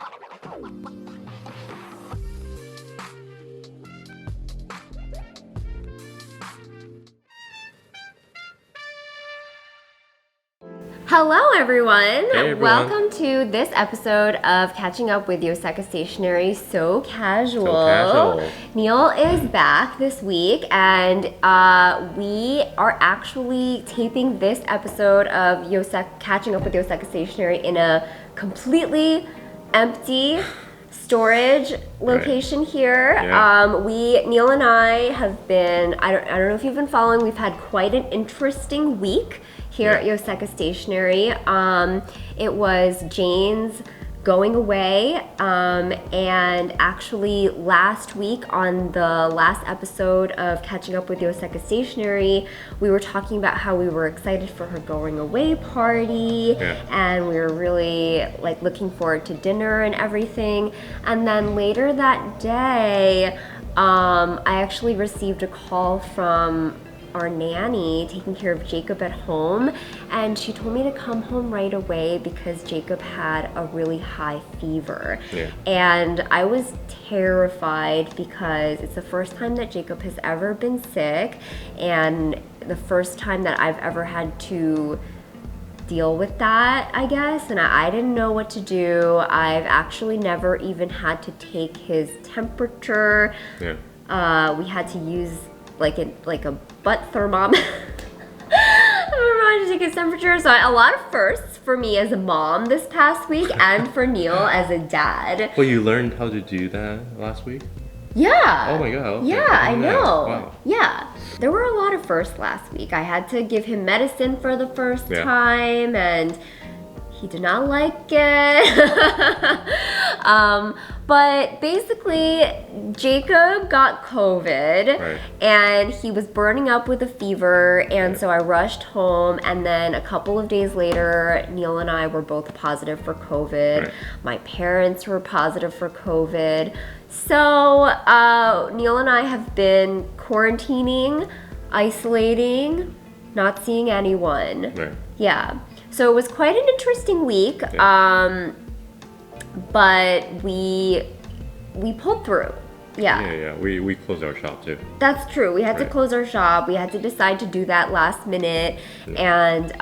Hello everyone! Hey everyone! Welcome to this episode of Catching Up with Yoseka Stationery So Casual. So casual. Neil is back this week and we are actually taping this episode of Catching Up with Yoseka Stationery in a completely empty storage location here. Yeah. Neil and I have been, I don't know if you've been following, we've had quite an interesting week here at Yoseka Stationery. It was Jane's going away, and actually last week on the last episode of Catching Up with Yoseka Stationery, we were talking about how we were excited for her going away party, and we were really like looking forward to dinner and everything. And then later that day, I actually received a call from our nanny taking care of Jacob at home, and she told me to come home right away because Jacob had a really high fever. And I was terrified because it's the first time that Jacob has ever been sick and the first time that I've ever had to deal with that, I guess, and I didn't know what to do. I've actually never even had to take his temperature. We had to use like a butt thermometer to take his temperature. So a lot of firsts for me as a mom this past week and for Neil as a dad. Well, you learned how to do that last week? Yeah. Oh my god. Okay. Yeah, I know. Wow. Yeah. There were a lot of firsts last week. I had to give him medicine for the first time, and he did not like it. But basically, Jacob got COVID, and he was burning up with a fever, and so I rushed home, and then a couple of days later, Neil and I were both positive for COVID. My parents were positive for COVID. So Neil and I have been quarantining, isolating, not seeing anyone. Yeah. So it was quite an interesting week, but we pulled through. We closed our shop too. That's true. We had to close our shop. We had to decide to do that last minute, and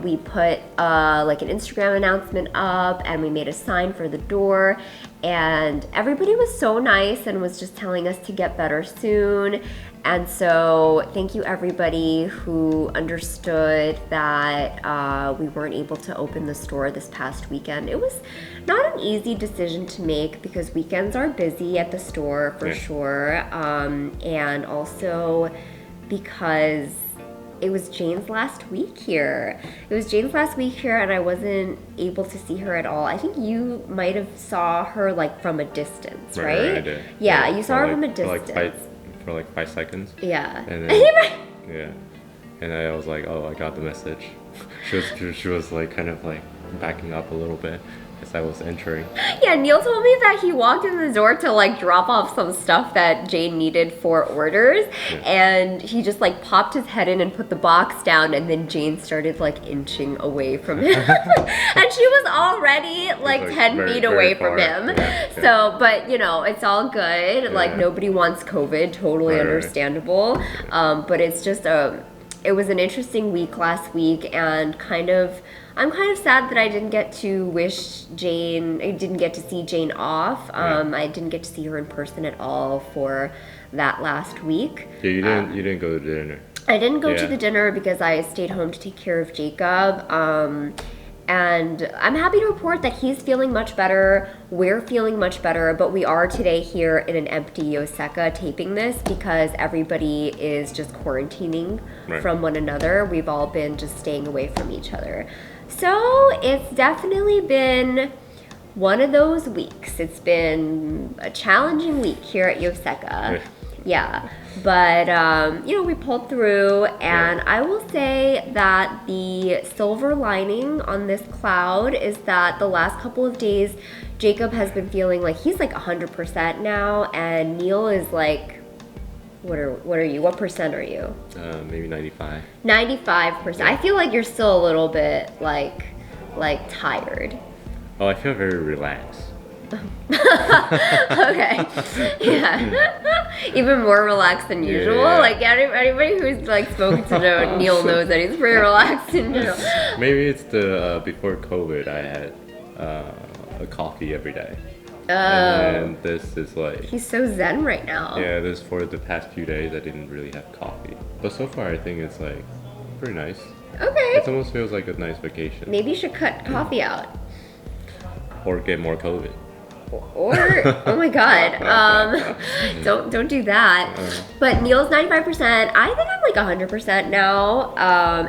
we put like an Instagram announcement up, and we made a sign for the door, and everybody was so nice and was just telling us to get better soon. And so thank you everybody who understood that we weren't able to open the store this past weekend. It was not an easy decision to make because weekends are busy at the store for sure. And also because it was Jane's last week here. It was Jane's last week here, and I wasn't able to see her at all. I think you might have saw her like from a distance, right? I did. Yeah, you saw her from a distance. For like 5 seconds. Yeah. And then, and I was like, oh, I got the message. She was like kind of like backing up a little bit as I was entering. Yeah, Neil told me that he walked in the door to like drop off some stuff that Jane needed for orders, and he just like popped his head in and put the box down, and then Jane started like inching away from him. And she was already like 10 feet away from him. So, but you know, it's all good. Like nobody wants COVID, totally understandable. But it's just it was an interesting week last week, and I'm kind of sad that I didn't get to see Jane off. I didn't get to see her in person at all for that last week. Yeah, you didn't go to dinner. I didn't go to the dinner because I stayed home to take care of Jacob. And I'm happy to report that he's feeling much better. We're feeling much better, but we are today here in an empty Yoseka taping this because everybody is just quarantining from one another. We've all been just staying away from each other. So it's definitely been one of those weeks. It's been a challenging week here at Yoseka. But you know, we pulled through, and I will say that the silver lining on this cloud is that the last couple of days Jacob has been feeling like he's like 100% now, and Neil is like, what are you? What percent are you? Maybe 95. 95%. I feel like you're still a little bit like tired. Oh, I feel very relaxed. Okay. Yeah. Even more relaxed than usual. Yeah. Like anybody who's like spoken to Neil knows that he's pretty relaxed in general. Maybe it's the before COVID, I had a coffee every day. Oh. And this is like, He's so zen right now. yeah, this for the past few days I didn't really have coffee. But so far I think it's like pretty nice. Okay. It almost feels like a nice vacation. Maybe you should cut coffee out. Or get more COVID. Or oh my god, don't do that. But Neil's 95%. I think I'm like 100% now.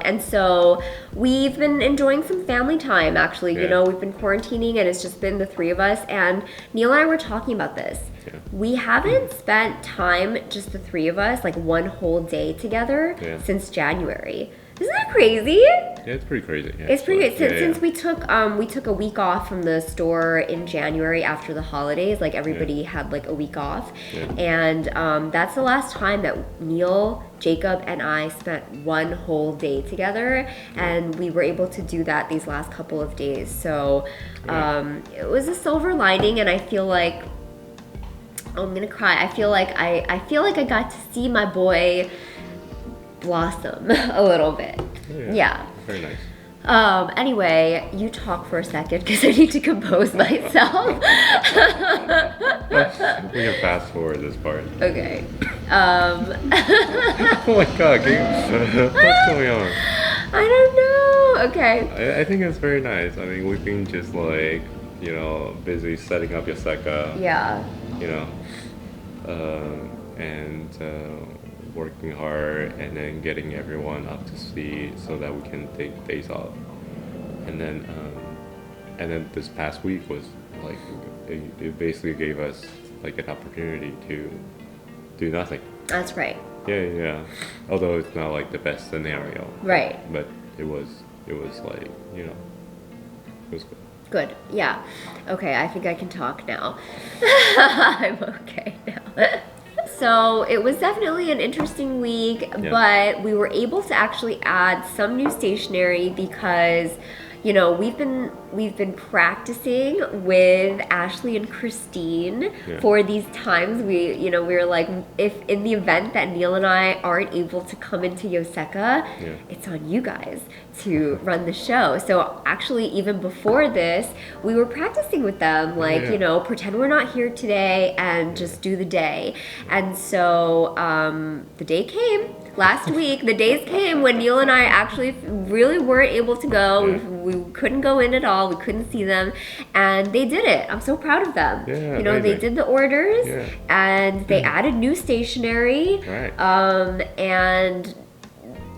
And so we've been enjoying some family time. Actually, you Yeah. know, we've been quarantining, and it's just been the three of us. And Neil and I were talking about this. Yeah. We haven't spent time, just the three of us, like one whole day together Yeah. since January. Isn't that crazy? Yeah, it's pretty crazy. Yeah, It's pretty good. Since yeah. we took a week off from the store in January after the holidays, like everybody had like a week off, Yeah. and that's the last time that Neil, Jacob, and I spent one whole day together, and we were able to do that these last couple of days. So it was a silver lining, and I feel like I'm gonna cry. I feel like I got to see my boy blossom a little bit. Yeah. Very nice. Anyway, you talk for a second because I need to compose myself. We can fast forward this part. Okay. Oh my god, what's going on? I don't know. Okay. I think it's very nice. I mean, we've been just like, you know, busy setting up Yoseka, Yeah. you know, and working hard, and then getting everyone up to speed so that we can take days off. And then this past week was like, it basically gave us like an opportunity to do nothing. That's right. Yeah. Although it's not like the best scenario. Right. But it was like, you know, it was good. Good. Yeah. Okay, I think I can talk now. I'm okay now. So it was definitely an interesting week, Yeah. but we were able to actually add some new stationery because, you know, we've been practicing with Ashley and Christine Yeah. for these times. We were like, if in the event that Neil and I aren't able to come into Yoseka, Yeah. it's on you guys to run the show. So actually, even before this, we were practicing with them, like, Yeah. you know, pretend we're not here today and just do the day. And so the day came. Last week, the days came when Neil and I actually really weren't able to go. Yeah. We couldn't go in at all. We couldn't see them, and they did it. I'm so proud of them. Yeah, you know, they amazing. did the orders, Yeah. and they added new stationery. Right. And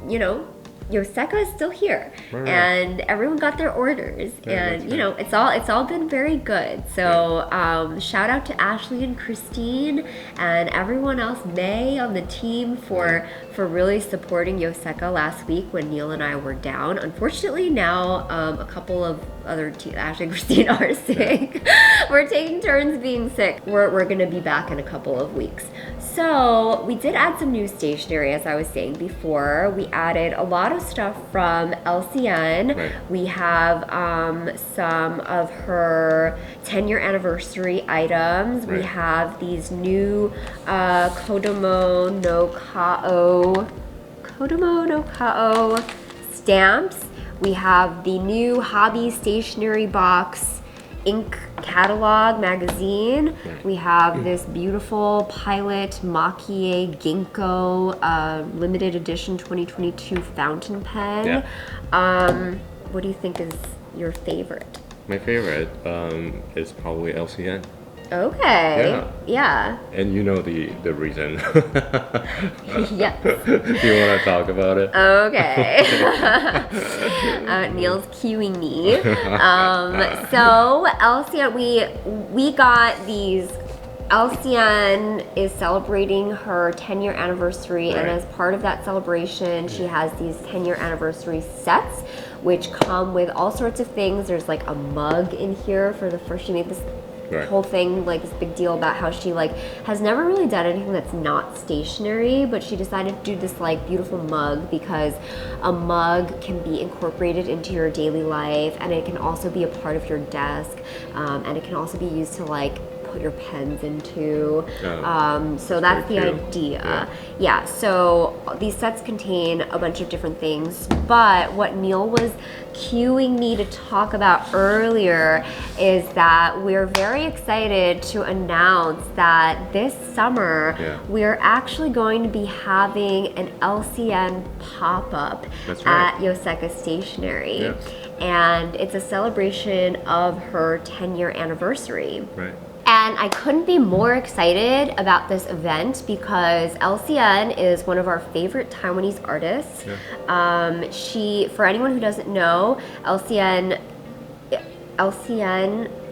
you know, Yoseka is still here, Right. and everyone got their orders, Yeah, and that's you know, it's all been very good. So shout out to Ashley and Christine and everyone else, May on the team for really supporting Yoseka last week when Neil and I were down. Unfortunately, now a couple of other Ashley and Christine are sick. We're taking turns being sick. We're gonna be back in a couple of weeks. So we did add some new stationery, as I was saying before. We added a lot of stuff from LCN. Right. We have some of her 10-year anniversary items. We Right. have these new Kodomo No Kao stamps. We have the new Hobby Stationery Box ink catalog magazine. Right. We have this beautiful Pilot Maki Ginkgo limited edition 2022 fountain pen. Yeah. What do you think is your favorite? My favorite is probably LCN. Okay. Yeah. And you know the reason. Yes. Do you want to talk about it? Okay. Neil's cueing me. So LCN, we got these. LCN is celebrating her 10-year anniversary, and Right. as part of that celebration, she has these 10-year anniversary sets, which come with all sorts of things. There's like a mug in here for the first. She made this Right. whole thing, like this big deal about how she like has never really done anything that's not stationery, but she decided to do this like beautiful mug because a mug can be incorporated into your daily life, and it can also be a part of your desk, and it can also be used to like put your pens into. So that's the idea. Yeah, so these sets contain a bunch of different things, but what Neil was cueing me to talk about earlier is that we're very excited to announce that this summer we're actually going to be having an LCN pop-up at Yoseka Stationery. Yeah. And it's a celebration of her 10-year anniversary. Right. And I couldn't be more excited about this event because LCN is one of our favorite Taiwanese artists. She, for anyone who doesn't know, LCN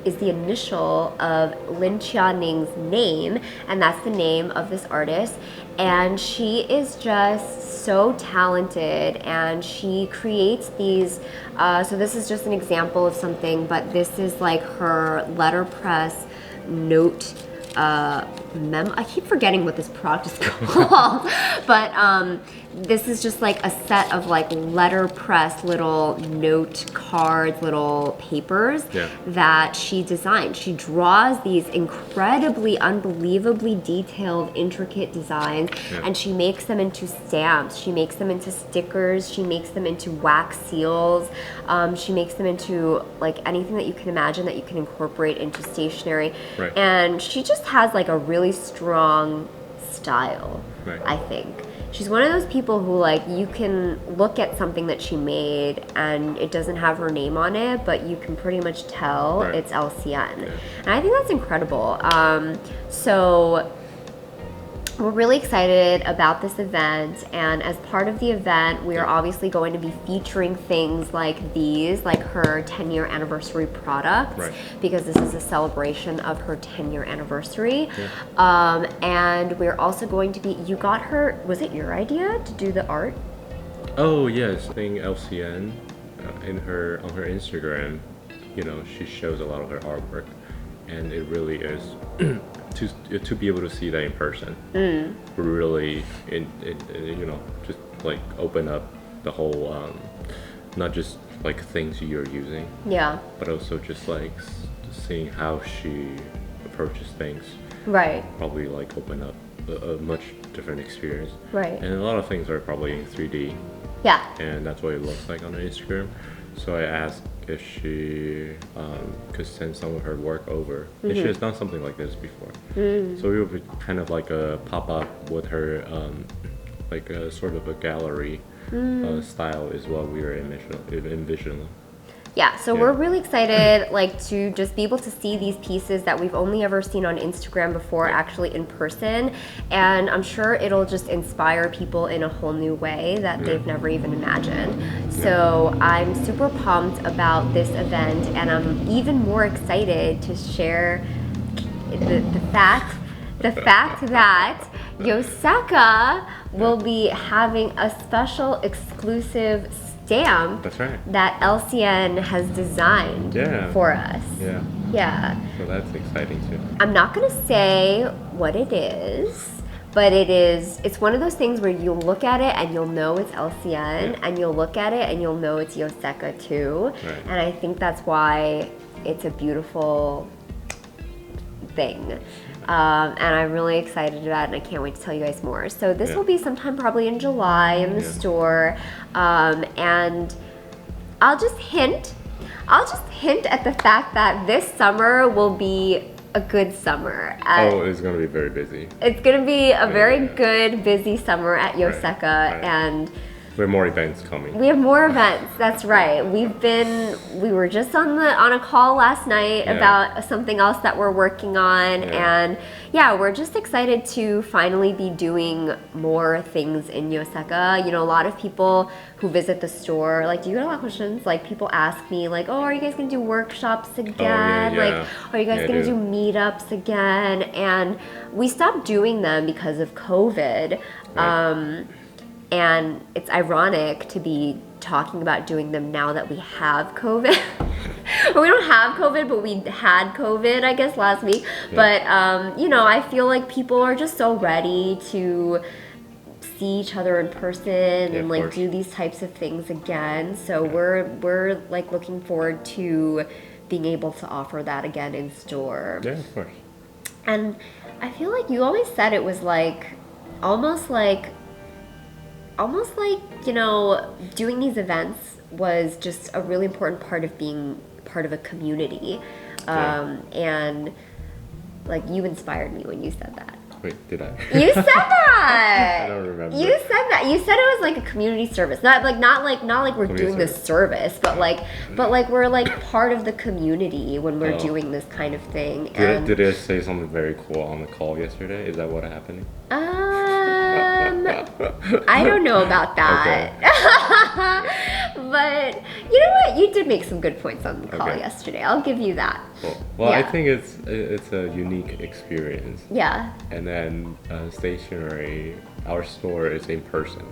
is the initial of Lin Qianing's name, and that's the name of this artist. And she is just so talented, and she creates these, so this is just an example of something, but this is like her letterpress note I keep forgetting what this product is called, but this is just like a set of like letterpress little note cards, little papers that she designed. She draws these incredibly, unbelievably detailed, intricate designs, and she makes them into stamps. She makes them into stickers. She makes them into wax seals. She makes them into like anything that you can imagine that you can incorporate into stationery. And she just has like a really strong style, I think. She's one of those people who like you can look at something that she made and it doesn't have her name on it, but you can pretty much tell it's LCN. And I think that's incredible. So we're really excited about this event, and as part of the event, we are obviously going to be featuring things like these, like her 10-year anniversary products, because this is a celebration of her 10-year anniversary. And we're also going to be, you got her, was it your idea to do the art? Oh yes, I think LCN on her Instagram, you know, she shows a lot of her artwork, and it really is to be able to see that in person, really, you know, just like open up the whole, not just like things you're using, but also just like seeing how she approaches things. Probably like open up a much different experience. And a lot of things are probably in 3D. And that's what it looks like on her Instagram. So I asked if she could send some of her work over. And she has done something like this before. So it would be kind of like a pop-up with her, like a sort of a gallery style is what we were envisioning. So we're really excited like to just be able to see these pieces that we've only ever seen on Instagram before actually in person, and I'm sure it'll just inspire people in a whole new way that they've never even imagined. So I'm super pumped about this event, and I'm even more excited to share the fact that Yoseka will be having a special exclusive stamp that LCN has designed for us. So that's exciting too. I'm not gonna say what it is, but it's one of those things where you'll look at it and you'll know it's LCN, and you'll look at it and you'll know it's Yoseka too. And I think that's why it's a beautiful thing. And I'm really excited about it, and I can't wait to tell you guys more. So this will be sometime probably in July in the store, and I'll just hint at the fact that this summer will be a good summer. It's going to be very busy. It's going to be a very good, busy summer at Yoseka, and we have more events coming. We have more events. That's right. We were just on a call last night about something else that we're working on, and we're just excited to finally be doing more things in Yoseka. You know, a lot of people who visit the store, like, do you get a lot of questions? Like, people ask me, like, oh, are you guys gonna do workshops again? Like, are you guys gonna do meetups again? And we stopped doing them because of COVID. And it's ironic to be talking about doing them now that we have COVID. or we don't have COVID, but we had COVID, I guess, last week. Yeah. But, you know, I feel like people are just so ready to see each other in person and like do these types of things again. So we're like looking forward to being able to offer that again in store. Yeah, of course. And I feel like you always said it was like almost like, you know, doing these events was just a really important part of being part of a community. And like you inspired me when you said that. Wait, did I? You said that. I don't remember. You said that. You said it was like a community service, not like we're Community doing this service, but like we're like part of the community when we're doing this kind of thing. Did I say something very cool on the call yesterday? Is that what happened? I don't know about that. But you know what? You did make some good points on the call yesterday. I'll give you that. Cool. Well, I think it's a unique experience. Yeah. And then Stationery, our store is in person,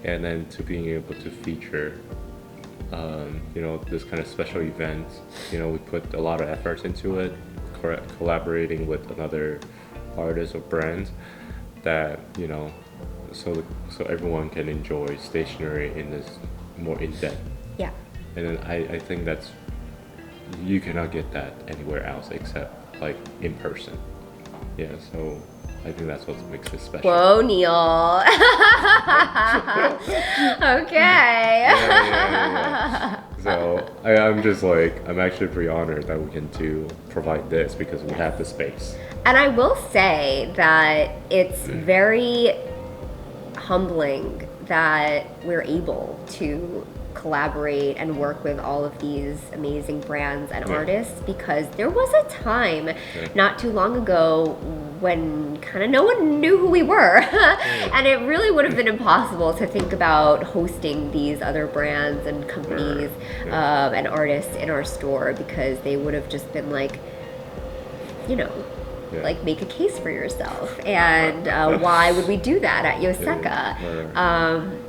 and then to being able to feature, you know, this kind of special events. You know, we put a lot of efforts into it, collaborating with another artist or brand that, you know, so everyone can enjoy Stationery in this more in depth. Yeah. And then I think that's, you cannot get that anywhere else except like in person. Yeah, so I think that's what makes it special. Whoa, Neil. Okay. Yeah. So I'm just like, I'm actually pretty honored that we can provide this because we have the space. And I will say that it's very humbling that we're able to collaborate and work with all of these amazing brands and artists, because there was a time not too long ago when kind of no one knew who we were. And it really would have been impossible to think about hosting these other brands and companies and artists in our store, because they would have just been like, you know, like make a case for yourself. And why would we do that at Yoseka?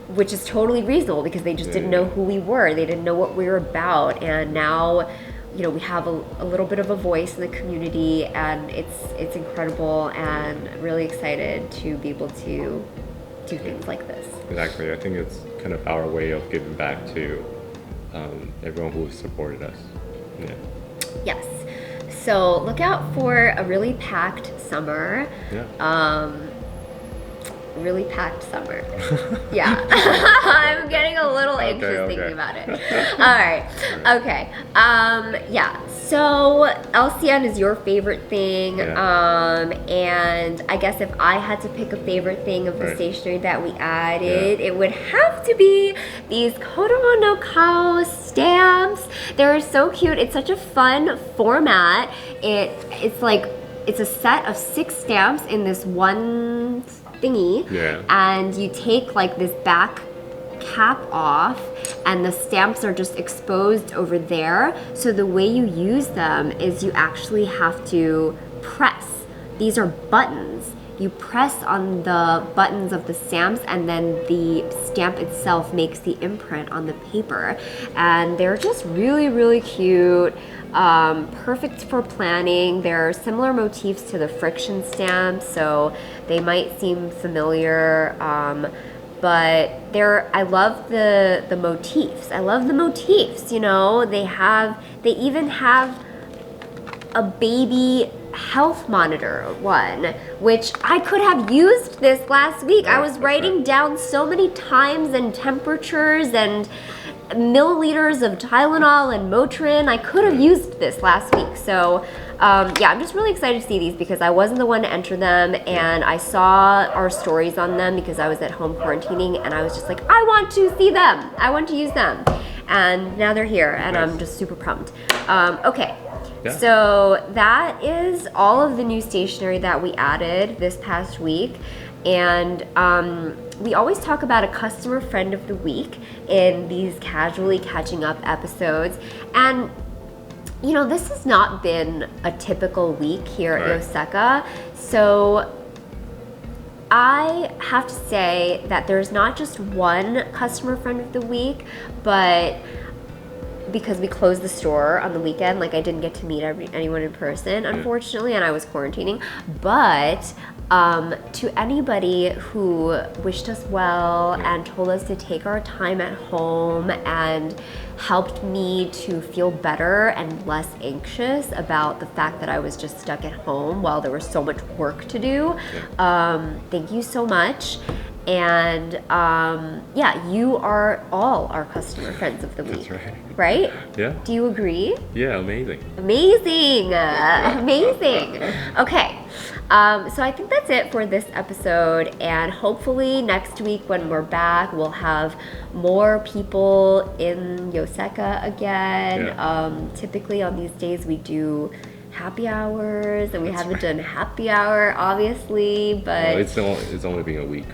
Which is totally reasonable, because they just didn't know who we were. They didn't know what we were about. And now, you know, we have a little bit of a voice in the community, and it's incredible, and really excited to be able to do things like this. Exactly. I think it's kind of our way of giving back to everyone who has supported us. Yeah. Yes. So look out for a really packed summer. Yeah. Really packed summer. Yeah. I'm getting a little anxious thinking about it. All right. Okay. Yeah. So LCN is your favorite thing. And I guess if I had to pick a favorite thing of the stationery that we added, it would have to be these Kodomo No Kao stamps. They're so cute. It's such a fun format. It's like, it's a set of 6 stamps in this one thingy, and you take like this back cap off, and the stamps are just exposed over there. So the way you use them is you actually have to press. These are buttons. You press on the buttons of the stamps, and then the stamp itself makes the imprint on the paper. And they're just really, really cute. Perfect for planning. They're similar motifs to the friction stamps, so they might seem familiar, but I love the motifs. I love the motifs, you know. They even have a baby health monitor one, which I could have used this last week. I was writing down so many times and temperatures and milliliters of Tylenol and Motrin. I could have used this last week. So yeah, I'm just really excited to see these, because I wasn't the one to enter them, and I saw our stories on them because I was at home quarantining, and I was just like, I want to see them. I want to use them. And now they're here, and I'm just super pumped. Okay. So that is all of the new stationery that we added this past week. And we always talk about a customer friend of the week in these casually catching up episodes. And, you know, this has not been a typical week here at Yoseka. So I have to say that there's not just one customer friend of the week, but because we closed the store on the weekend, like I didn't get to meet anyone in person, unfortunately, and I was quarantining. But to anybody who wished us well and told us to take our time at home and helped me to feel better and less anxious about the fact that I was just stuck at home while there was so much work to do. Thank you so much. And yeah, you are all our customer friends of the week. That's right. Right? Yeah. Do you agree? Yeah, amazing. Amazing. Amazing. Okay. So I think that's it for this episode, and hopefully next week when we're back, we'll have more people in Yoseka again. Typically on these days we do happy hours, and we haven't done happy hour, obviously, but It's only been a week.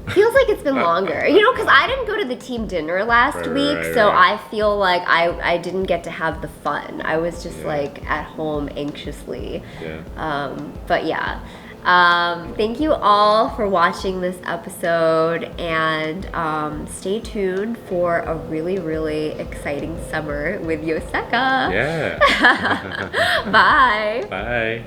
feels like it's been longer, you know, because I didn't go to the team dinner last week, so I feel like I didn't get to have the fun. I was just like at home anxiously. But yeah, thank you all for watching this episode, and stay tuned for a really, really exciting summer with Yoseka. Yeah. Bye. Bye.